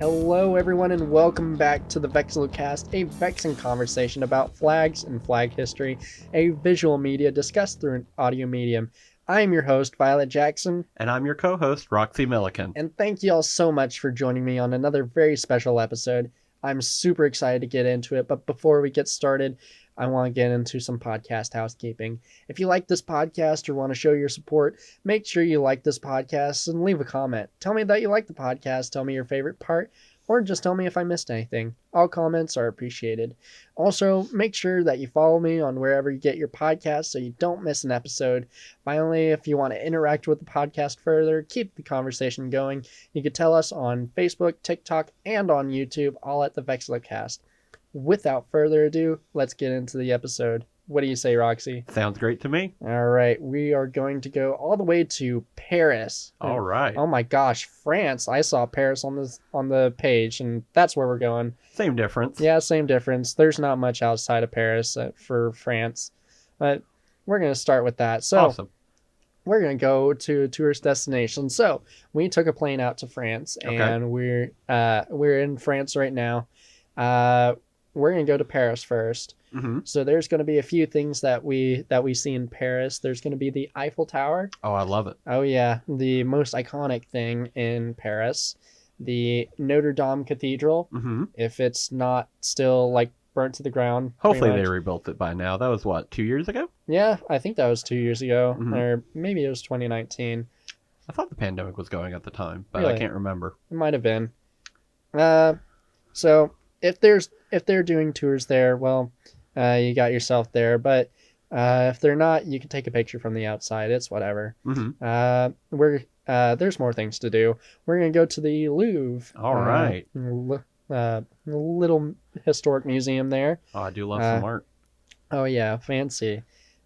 Hello, everyone, and welcome back to the Vexillocast, a vexing conversation about flags and flag history, a visual media discussed through an audio medium. I am your host, Violet Jackson. And I'm your co-host, Roxy Milliken. And thank you all so much for joining me on another very special episode. I'm super excited to get into it, but before we get started, I want to get into some podcast housekeeping. If you like this podcast or want to show your support, make sure you like this podcast and leave a comment. Tell me that you like the podcast, tell me your favorite part, or just tell me if I missed anything. All comments are appreciated. Also, make sure that you follow me on wherever you get your podcasts so you don't miss an episode. Finally, if you want to interact with the podcast further, keep the conversation going, you can tell us on Facebook, TikTok, and on YouTube, all at the Vexillocast. Without further ado, let's get into the episode. What do you say, Roxy? Sounds great to me. All right, we are going to go all the way to Paris. All right. Oh my gosh, France. I saw Paris on the page, and that's where we're going. Same difference. Yeah, same difference. There's not much outside of Paris for France, but we're going to start with that. So awesome. We're going to go to a tourist destination. So we took a plane out to France, and we're in France right now. We're going to go to Paris first. Mm-hmm. So there's going to be a few things that we see in Paris. There's going to be the Eiffel Tower. Oh, I love it. Oh, yeah. The most iconic thing in Paris. The Notre Dame Cathedral. Mm-hmm. If it's not still like burnt to the ground. Hopefully they rebuilt it by now. That was what, 2 years ago? Yeah, I think that was 2 years ago. Mm-hmm. Or maybe it was 2019. I thought the pandemic was going at the time, but Really? I can't remember. It might have been. So if they're doing tours there, well, you got yourself there. But if they're not, you can take a picture from the outside. It's whatever. Mm-hmm. There's more things to do. We're gonna go to the Louvre. All right. Little historic museum there. Oh, I do love some art. Oh yeah, fancy.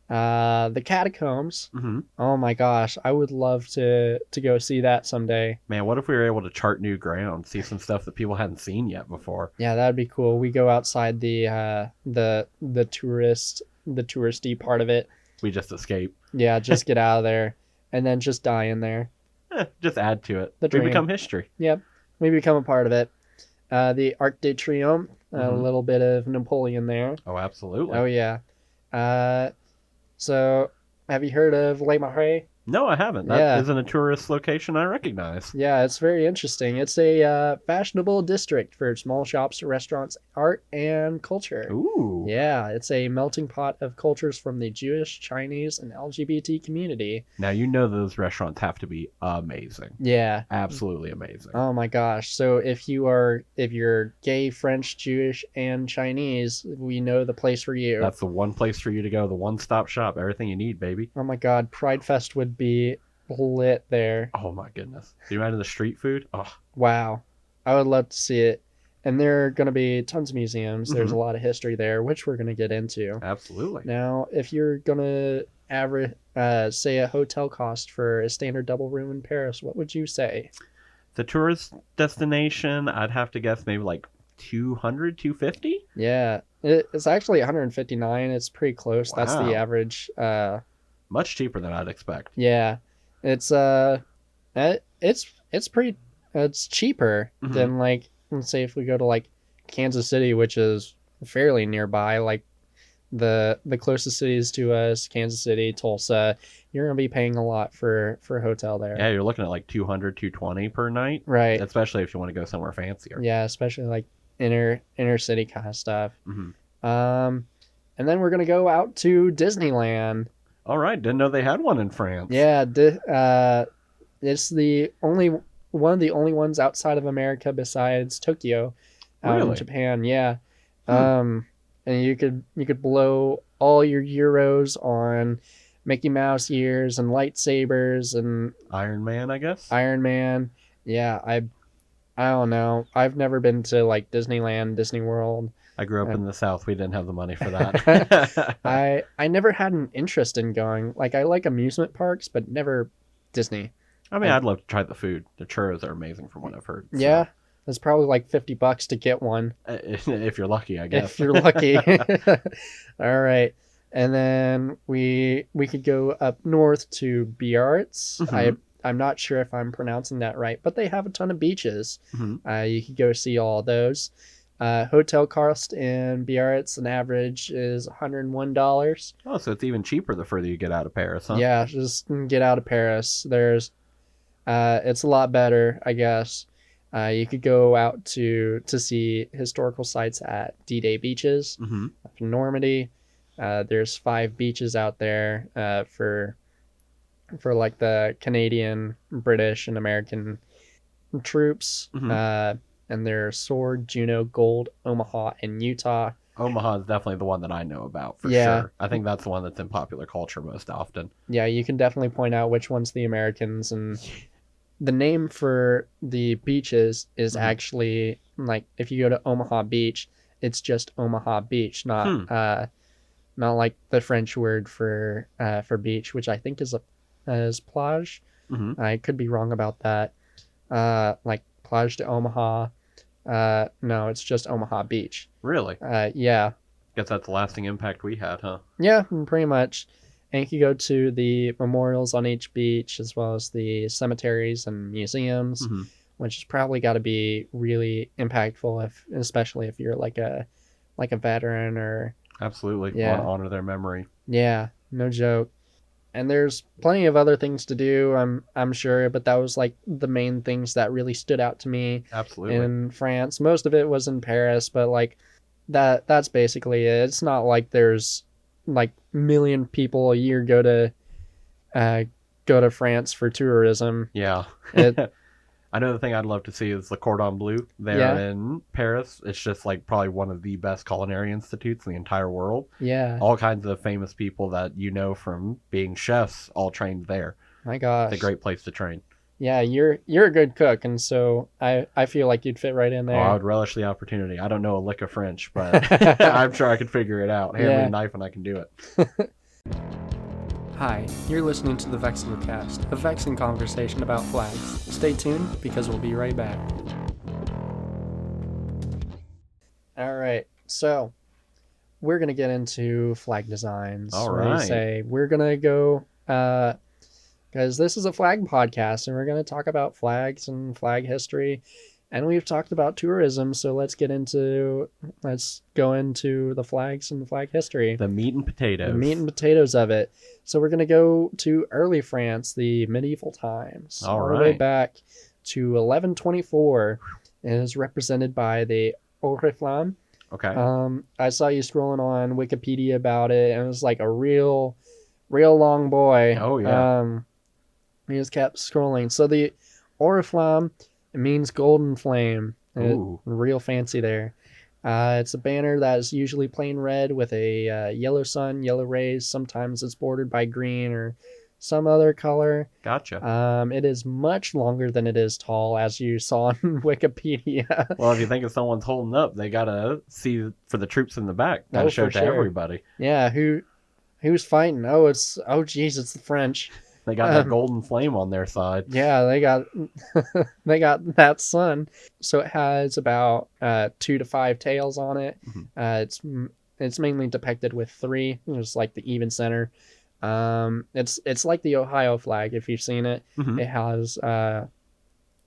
The Catacombs. Mm-hmm. Oh my gosh, I would love to go see that someday. Man, what if we were able to chart new ground, see some stuff that people hadn't seen yet before? Yeah, that'd be cool. We go outside the touristy part of it. We just escape. Yeah, just get out of there and then just die in there. Just add to it. The dream. We become history. Yep, we become a part of it. The Arc de Triomphe, a little bit of Napoleon there. Oh, absolutely. Oh yeah. So have you heard of Les Marais? No, I haven't. That isn't a tourist location I recognize. Yeah, it's very interesting. It's a fashionable district for small shops, restaurants, art, and culture. Ooh. Yeah, it's a melting pot of cultures from the Jewish, Chinese, and LGBT community. Now, you know those restaurants have to be amazing. Yeah. Absolutely amazing. Oh my gosh. So if you're gay, French, Jewish, and Chinese, we know the place for you. That's the one place for you to go, the one-stop shop, everything you need, baby. Oh my god, Pride Fest would be lit there. Oh my goodness. Do you imagine the street food? Oh. Wow. I would love to see it. And there are going to be tons of museums. There's a lot of history there, which we're going to get into. Absolutely. Now, if you're going to say a hotel cost for a standard double room in Paris, what would you say? The tourist destination, I'd have to guess maybe like 200, 250? Yeah. It's actually 159. It's pretty close. Wow. That's the average. Much cheaper than I'd expect. Yeah. It's cheaper than, like, let's say if we go to like Kansas City, which is fairly nearby, like the closest cities to us, Kansas City, Tulsa, you're gonna be paying a lot for a hotel there. Yeah, you're looking at like 200, 220 per night. Right. Especially if you want to go somewhere fancier. Yeah, especially like inner city kind of stuff. Mm-hmm. And then we're gonna go out to Disneyland. All right, didn't know they had one in France. Yeah, it's one of the only ones outside of America besides Tokyo, really? In Japan. Yeah, and you could blow all your euros on Mickey Mouse ears and lightsabers and Iron Man, I guess. Iron Man. Yeah, I don't know. I've never been to like Disneyland, Disney World. I grew up in the South. We didn't have the money for that. I never had an interest in going. Like, I like amusement parks, but never Disney. I mean, I'd love to try the food. The churros are amazing from what I've heard. So. Yeah, it's probably like $50 to get one. If you're lucky, I guess. If you're lucky. All right. And then we could go up north to Biarritz. I'm not sure if I'm pronouncing that right, but they have a ton of beaches. Mm-hmm. You could go see all those. Hotel cost in Biarritz, an average is $101. Oh, so it's even cheaper the further you get out of Paris, huh? Yeah, just get out of Paris. It's a lot better, I guess. You could go out to see historical sites at D-Day beaches Mm-hmm. up in Normandy. There's 5 beaches out there for like the Canadian, British, and American troops. Mm-hmm. And there's Sword, Juneau, Gold, Omaha, and Utah. Omaha is definitely the one that I know about for Yeah. sure. I think that's the one that's in popular culture most often. Yeah, you can definitely point out which one's the Americans, and the name for the beaches is Mhm. actually like if you go to Omaha Beach, it's just Omaha Beach, not like the French word for beach, which I think is plage. Mm-hmm. I could be wrong about that. Like plage de Omaha. No, it's just Omaha Beach. Really? Yeah. Guess that's the lasting impact we had, huh? Yeah, pretty much. And you can go to the memorials on each beach as well as the cemeteries and museums, Mm-hmm. which has probably got to be really impactful, especially if you're like a veteran or Absolutely. Yeah. Want to honor their memory. yeah, no joke. And there's plenty of other things to do, I'm sure, but that was like the main things that really stood out to me Absolutely. in France. Most of it was in Paris, but like that's basically it. It's not like there's like million people a year go to France for tourism. Yeah. It, I know the thing I'd love to see is the Cordon Bleu there Yeah. in Paris. It's just like probably one of the best culinary institutes in the entire world. yeah, All kinds of famous people that you know from being chefs all trained there. my gosh. It's a great place to train. Yeah, you're a good cook, and so I feel like you'd fit right in Oh, I there. would relish the opportunity. I don't know a lick of French, but I'm sure I could figure it out. Hand me Yeah. a knife and I can do it. Hi, you're listening to the Vexillocast, a vexing conversation about flags. Stay tuned because we'll be right back. All right, so we're gonna get into flag designs. All What do you right. say? We're gonna go because this is a flag podcast, and we're gonna talk about flags and flag history, and we've talked about tourism. So let's go into the flags and the flag history. The meat and potatoes. The meat and potatoes of it. So we're going to go to early France, the medieval times. All the way right. back to 1124. It is represented by the Oriflamme. Okay. I saw you scrolling on Wikipedia about it, and it was like a real long boy. Oh, yeah. He just kept scrolling. So the Oriflamme, it means golden flame. Ooh. Real fancy there. It's a banner that is usually plain red with a yellow sun, yellow rays. Sometimes it's bordered by green or some other color. Gotcha. It is much longer than it is tall, as you saw on Wikipedia. Well, if you think if someone's holding up, they gotta see for the troops in the back. Gotta Oh, show for it to sure. everybody. Yeah, who's fighting? Oh geez, it's the French. They got that golden flame on their side. Yeah, they got that sun. So it has about 2 to 5 tails on it. Mhm. It's mainly depicted with 3, just like the even center. It's like the Ohio flag if you've seen it. Mhm. It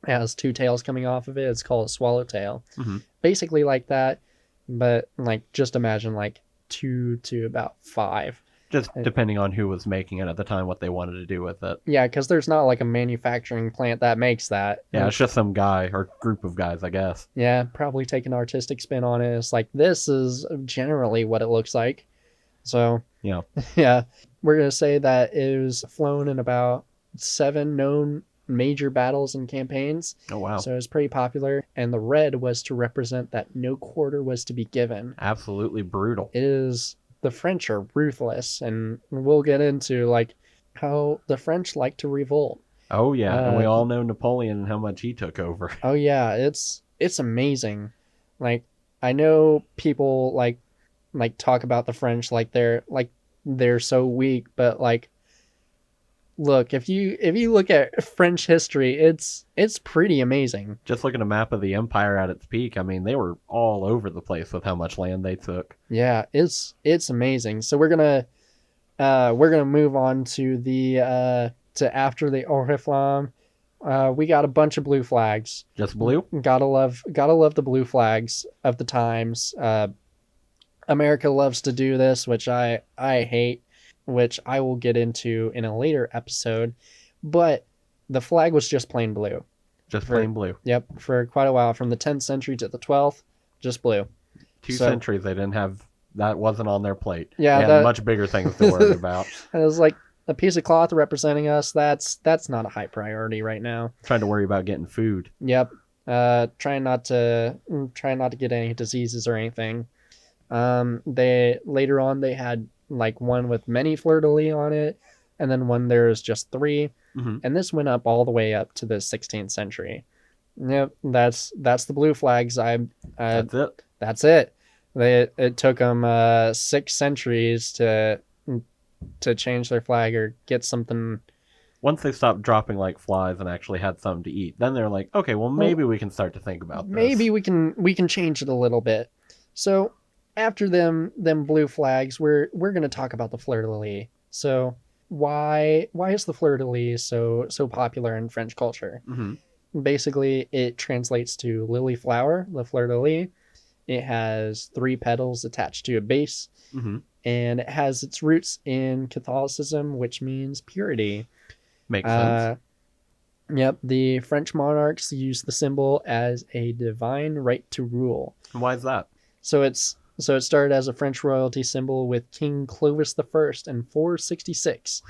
has 2 tails coming off of it. It's called a swallowtail. Mhm. Basically like that, but like just imagine like 2 to about 5. Just depending on who was making it at the time, what they wanted to do with it. Yeah, because there's not like a manufacturing plant that makes that. Yeah, it's just some guy or group of guys, I guess. Yeah, probably take an artistic spin on it. It's like, this is generally what it looks like. So, Yeah. yeah, we're going to say that it was flown in about 7 known major battles and campaigns. Oh, wow. So it was pretty popular. And the red was to represent that no quarter was to be given. Absolutely brutal. The French are ruthless, and we'll get into like how the French like to revolt. Oh, yeah. And we all know Napoleon and how much he took over. Oh yeah, it's amazing. Like I know people like talk about the French like they're so weak, but like look, if you look at French history, it's pretty amazing. Just look at a map of the empire at its peak. I mean, they were all over the place with how much land they took. Yeah, it's amazing. So we're gonna move on to the to after the Oriflamme, we got a bunch of blue flags. Just blue? Gotta love the blue flags of the times. America loves to do this, which I hate, which I will get into in a later episode. But the flag was just plain blue. Just plain blue. Yep, for quite a while, from the 10th century to the 12th, just blue. Two centuries they didn't have, that wasn't on their plate. Yeah, they had much bigger things to worry about. It was like a piece of cloth representing us. That's not a high priority right now. Trying to worry about getting food. Yep. Trying not to get any diseases or anything. They later on they had like one with many Fleur-De-Lis on it, and then one there's just 3. Mm-hmm. And this went up all the way up to the 16th century. Yep, that's the blue flags. That's it. That's it. It took them 6 centuries to change their flag or get something. Once they stopped dropping like flies and actually had something to eat, then they're like, okay, well maybe we can start to think about this. Maybe we can change it a little bit. So after them blue flags, we're going to talk about the Fleur-De-Lis. So why is the Fleur-De-Lis so popular in French culture? Mm-hmm. Basically, it translates to lily flower, the Fleur-De-Lis. It has 3 petals attached to a base, mm-hmm. and it has its roots in Catholicism, which means purity. Makes sense. Yep, the French monarchs used the symbol as a divine right to rule. Why is that? So it started as a French royalty symbol with King Clovis I in 466.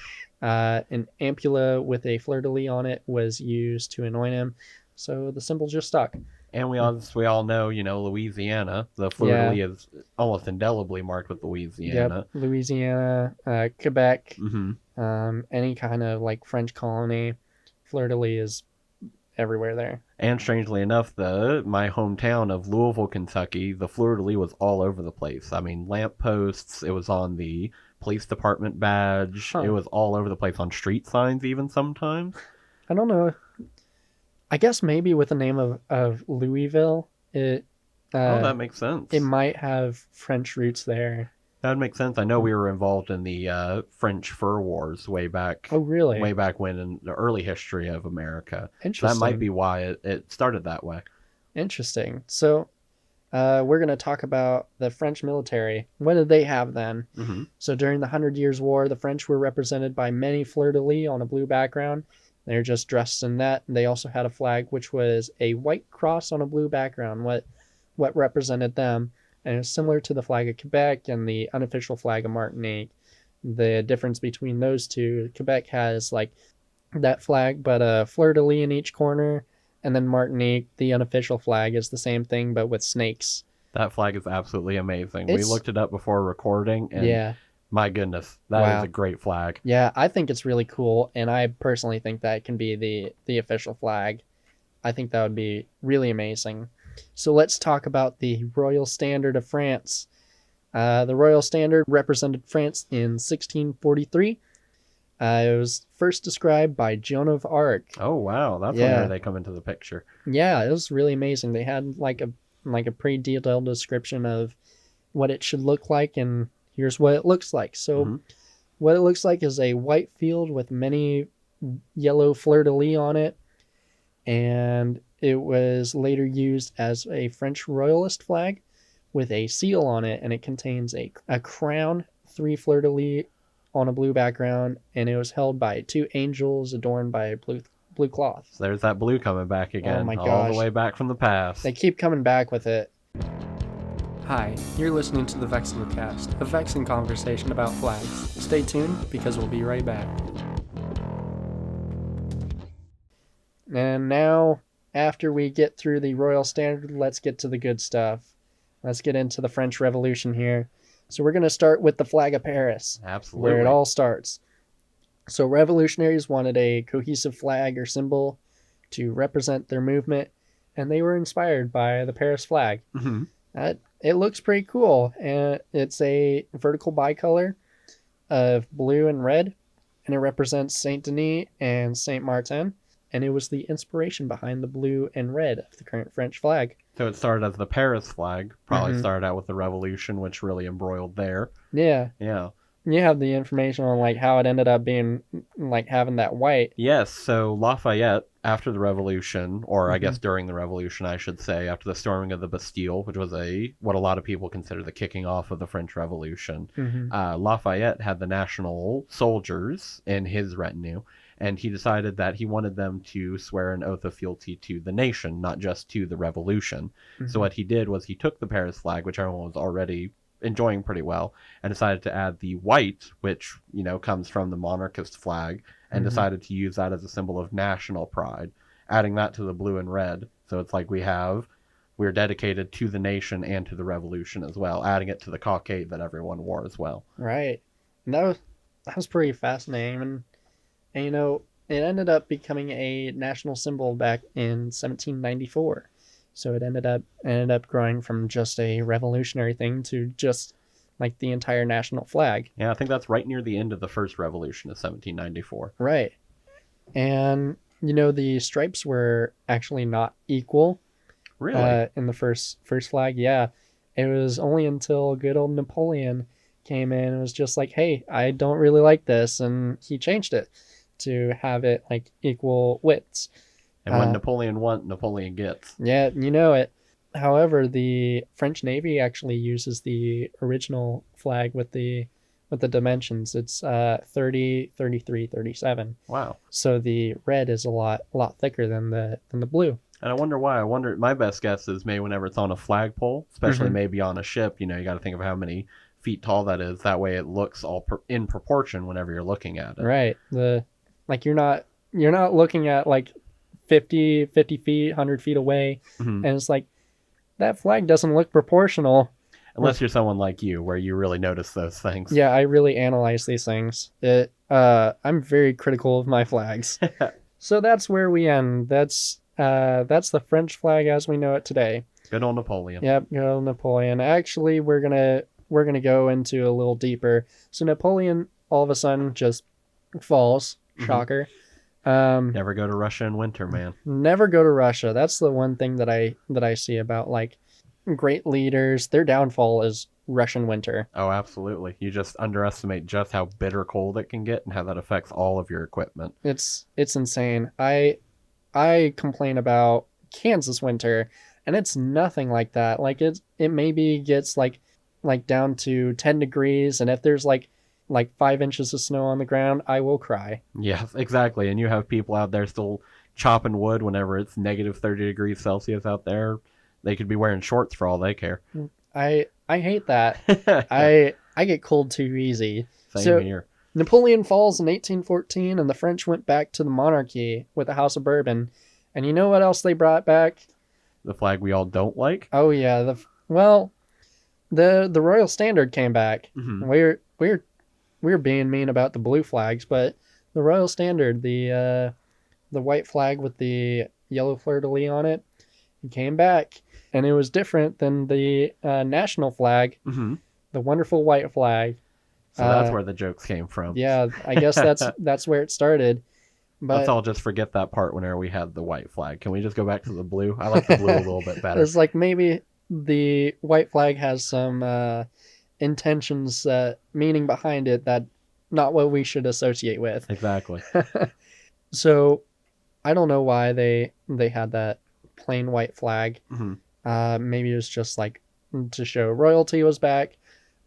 An ampulla with a fleur-de-lis on it was used to anoint him, so the symbol just stuck. And we all know, Louisiana. The fleur-de-lis is almost indelibly marked with Louisiana. Yep, Louisiana, Quebec, mm-hmm. Any kind of like French colony, fleur-de-lis is everywhere there. And strangely enough, my hometown of Louisville, Kentucky, the fleur-de-lis was all over the place. I mean, lampposts, it was on the police department badge. Huh. It was all over the place on street signs even sometimes. I don't know. I guess maybe with the name of Louisville, that makes sense. It might have French roots there. That would make sense. I know we were involved in the French fur wars way back. Oh, really? Way back when in the early history of America. Interesting. So that might be why it started that way. Interesting. So we're going to talk about the French military. What did they have then? Mm-hmm. So during the 100 Years' War, the French were represented by many fleur-de-lis on a blue background. They're just dressed in that. They also had a flag, which was a white cross on a blue background, what represented them. And it was similar to the flag of Quebec and the unofficial flag of Martinique. The difference between those two, Quebec has like that flag, but a fleur-de-lis in each corner. And then Martinique, the unofficial flag, is the same thing, but with snakes. That flag is absolutely amazing. We looked it up before recording, and yeah. My goodness, that is a great flag. Yeah, I think it's really cool, and I personally think that can be the official flag. I think that would be really amazing. So let's talk about the Royal Standard of France. The Royal Standard represented France in 1643. It was first described by Joan of Arc. Oh, wow. That's where they come into the picture. Yeah, it was really amazing. They had like a pretty detailed description of what it should look like, and here's what it looks like. So what it looks like is a white field with many yellow fleur-de-lis on it, and it was later used as a French royalist flag with a seal on it, and it contains a crown, 3 fleur-de-lis on a blue background, and it was held by 2 angels adorned by blue cloth. So there's that blue coming back again. Oh my gosh. All the way back from the past. They keep coming back with it. Hi, you're listening to the Vexillocast, a vexing conversation about flags. Stay tuned, because we'll be right back. And now, after we get through the Royal Standard, let's get to the good stuff. Let's get into the French Revolution here. So we're going to start with the flag of Paris. Absolutely. Where it all starts. So revolutionaries wanted a cohesive flag or symbol to represent their movement, and they were inspired by the Paris flag. Mm-hmm. It looks pretty cool, and it's a vertical bicolor of blue and red, and it represents Saint Denis and Saint Martin, and it was the inspiration behind the blue and red of the current French flag. So it started as the Paris flag, probably started out with the Revolution, which really embroiled there. Yeah. Yeah. you have the information on like how it ended up being like having that white. Yes, so Lafayette, after the Revolution, or I Mm-hmm. guess during the Revolution, I should say, after the storming of the Bastille, which was what a lot of people consider the kicking off of the French Revolution, Mm-hmm. Lafayette had the national soldiers in his retinue, and he decided that he wanted them to swear an oath of fealty to the nation, not just to the Revolution. So Mm-hmm. what he did was he took the Paris flag, which everyone was already enjoying pretty well, and decided to add the white, which comes from the monarchist flag, and Mm-hmm. decided to use that as a symbol of national pride, adding that to the blue and red. So it's like we're dedicated to the nation and to the revolution as well, adding it to the cockade that everyone wore as well. Right. And that was pretty fascinating. And it ended up becoming a national symbol back in 1794. So it ended up growing from just a revolutionary thing to just like the entire national flag. Yeah, I think that's right near the end of the first revolution of 1794. Right. And the stripes were actually not equal Really? in the first flag. Yeah. It was only until good old Napoleon came in and was just like, "Hey, I don't really like this," and he changed it to have it like equal widths. And when Napoleon wants, Napoleon gets. Yeah, you know it. However, the French Navy actually uses the original flag with the dimensions. It's 30, 33, 37. Wow. So the red is a lot thicker than the blue. And I wonder why. My best guess is maybe whenever it's on a flagpole, especially maybe on a ship, you got to think of how many feet tall that is. That way it looks all in proportion whenever you're looking at it. Right. You're not looking at like 50 feet, 100 feet away, Mm-hmm. and it's like that flag doesn't look proportional. Unless you're someone like you, where you really notice those things. Yeah, I really analyze these things. I'm very critical of my flags. So that's where we end. That's the French flag as we know it today. Good old Napoleon. Yep, good old Napoleon. Actually, we're gonna go into a little deeper. So Napoleon all of a sudden just falls. Shocker. Never go to Russia in winter, man. Never go to Russia. That's the one thing that I see about like great leaders. Their downfall is Russian winter. Oh, absolutely. You just underestimate just how bitter cold it can get and how that affects all of your equipment. It's insane. I complain about Kansas winter, and it's nothing like that. Like it maybe gets like down to 10 degrees, and if there's like 5 inches of snow on the ground, I will cry. Yeah, exactly. And you have people out there still chopping wood whenever it's negative 30 degrees Celsius out there. They could be wearing shorts for all they care. I hate that. I get cold too easy. Same here. Napoleon falls in 1814, and the French went back to the monarchy with the House of Bourbon. And you know what else they brought back? The flag we all don't like? Oh yeah, the Royal Standard came back. Mm-hmm. We're being mean about the blue flags, but the Royal Standard, the white flag with the yellow fleur-de-lis on it, it came back, and it was different than the national flag, the wonderful white flag. So that's where the jokes came from. Yeah, I guess that's where it started. But let's all just forget that part whenever we had the white flag. Can we just go back to the blue? I like the blue a little bit better. It's like maybe the white flag has some intentions, meaning behind it that not what we should associate with. Exactly. So I don't know why they had that plain white flag. Maybe it was just like to show royalty was back,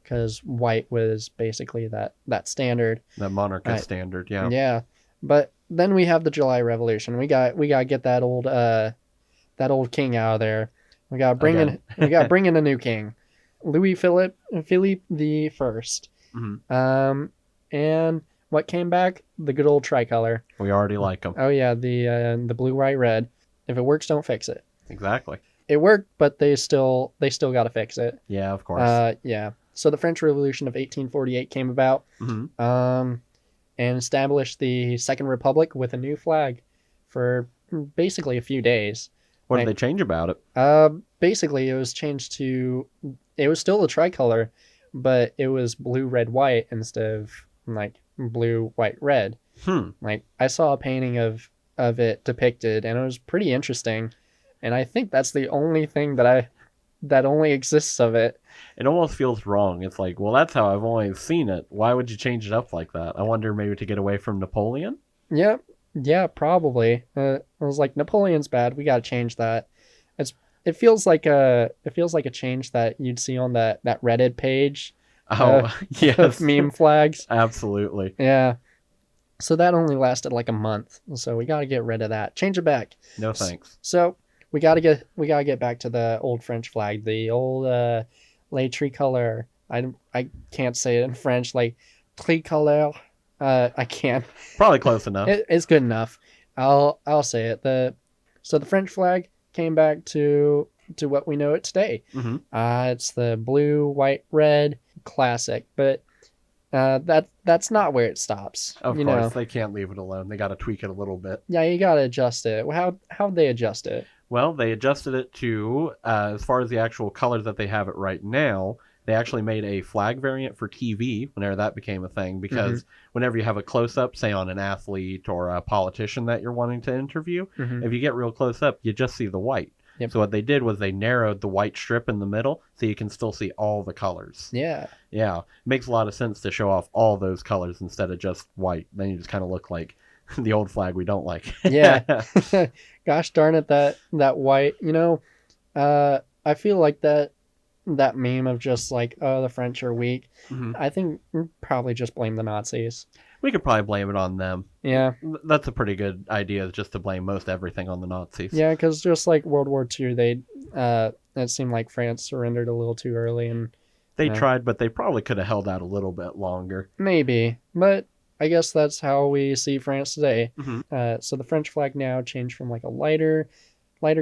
because white was basically that standard. The monarchist standard, yeah. Yeah. But then we have the July Revolution. We got to get that old king out of there. We got to bring in a new king, Louis Philippe the First. And what came back? The good old tricolor. We already like them. Oh yeah, the blue, white, red. If it works, don't fix it. Exactly. It worked, but they still got to fix it. Yeah, of course. Yeah. So the French Revolution of 1848 came about, and established the Second Republic with a new flag for basically a few days. What did they change about it? Basically, it was changed to, it was still the tricolor, but it was blue, red, white instead of like blue, white, red. Like I saw a painting of it depicted, and it was pretty interesting. And I think that's the only thing that that only exists of it. It almost feels wrong. It's like, well, that's how I've always seen it. Why would you change it up like that? I wonder, maybe to get away from Napoleon? Yeah, yeah, probably. I was like, Napoleon's bad. We got to change that. It's it feels like a change that you'd see on that Reddit page Oh, of yes. meme flags. Absolutely. Yeah. So that only lasted like a month. So we got to get rid of that. Change it back. No thanks. So we got to get back to the old French flag, the old les tricolores. I can't say it in French, like tricolore. I can't. Probably close enough. It's good enough. I'll say it. So the French flag came back to what we know it today. Mm-hmm. It's the blue, white, red classic, but that's not where it stops. Of course, they can't leave it alone. They got to tweak it a little bit. Yeah, you got to adjust it. How'd they adjust it? Well, they adjusted it to, as far as the actual colors that they have it right now, they actually made a flag variant for TV whenever that became a thing, because whenever you have a close-up, say on an athlete or a politician that you're wanting to interview, if you get real close up, you just see the white. Yep. So what they did was they narrowed the white strip in the middle so you can still see all the colors. Yeah. Yeah. It makes a lot of sense to show off all those colors instead of just white. Then you just kind of look like the old flag we don't like. Yeah. Gosh darn it, that white, I feel like that meme of just like, oh, the French are weak. I think we'd probably just blame the Nazis. We could probably blame it on them. Yeah. That's a pretty good idea, just to blame most everything on the Nazis. Yeah, because just like World War II, it seemed like France surrendered a little too early. And they tried, but they probably could have held out a little bit longer. Maybe, but I guess that's how we see France today. So the French flag now changed from like a lighter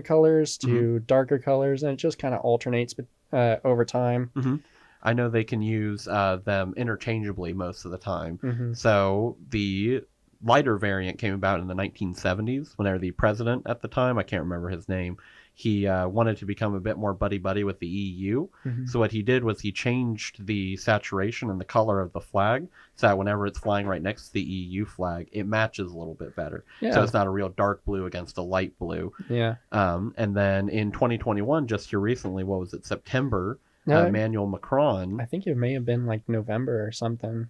colors to darker colors, and it just kind of alternates over time. I know they can use them interchangeably most of the time. So the lighter variant came about in the 1970s, whenever the president at the time, I can't remember his name, he wanted to become a bit more buddy-buddy with the EU. So what he did was he changed the saturation and the color of the flag so that whenever it's flying right next to the EU flag, it matches a little bit better. Yeah. So it's not a real dark blue against a light blue. Yeah. And then in 2021, just here recently, what was it, September, Emmanuel Macron. I think it may have been like November or something.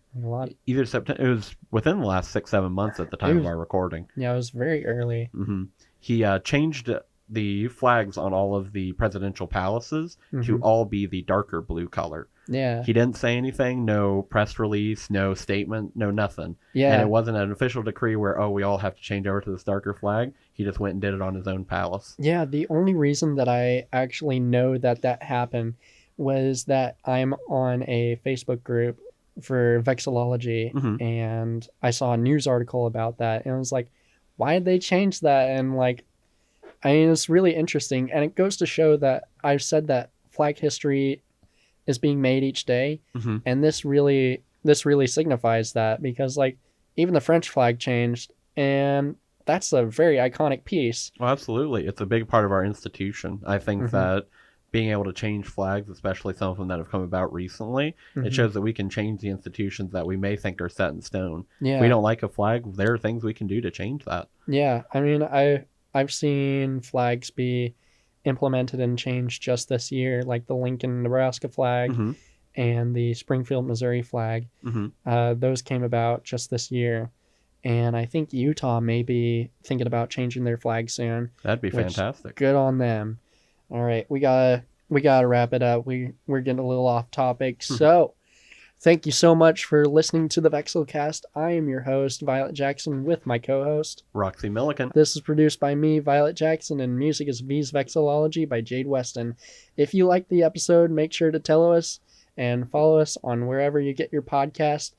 Either September. It was within the last 6-7 months at the time of our recording. Yeah, it was very early. He changed the flags on all of the presidential palaces to all be the darker blue color. Yeah. He didn't say anything, no press release, no statement, no nothing. Yeah. And it wasn't an official decree where, we all have to change over to this darker flag. He just went and did it on his own palace. Yeah, the only reason that I actually know that happened was that I'm on a Facebook group for Vexillology, and I saw a news article about that, and I was like, why did they change that? And like, I mean, it's really interesting, and it goes to show that I've said that flag history is being made each day, and this really signifies that, because like even the French flag changed, and that's a very iconic piece. Well, absolutely. It's a big part of our institution. I think that being able to change flags, especially some of them that have come about recently, it shows that we can change the institutions that we may think are set in stone. Yeah. If we don't like a flag, there are things we can do to change that. Yeah, I mean, I've seen flags be implemented and changed just this year, like the Lincoln, Nebraska flag and the Springfield, Missouri flag. Those came about just this year. And I think Utah may be thinking about changing their flag soon. That'd be fantastic. Good on them. All right, we gotta wrap it up. We're getting a little off topic. So, thank you so much for listening to the Vexillocast. I am your host, Violet Jackson, with my co-host, Roxy Milliken. This is produced by me, Violet Jackson, and music is V's Vexillology by Jade, Weston. If you liked the episode, make sure to tell us and follow us on wherever you get your podcast.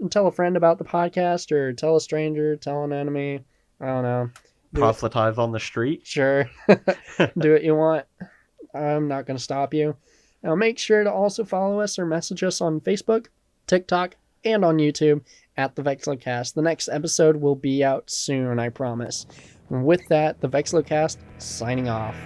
And tell a friend about the podcast, or tell a stranger, tell an enemy. I don't know. Proselytize on the street? Sure. Do what you want. I'm not going to stop you. Now make sure to also follow us or message us on Facebook, TikTok, and on YouTube at the Vexillocast. The next episode will be out soon, I promise. With that, the Vexillocast signing off.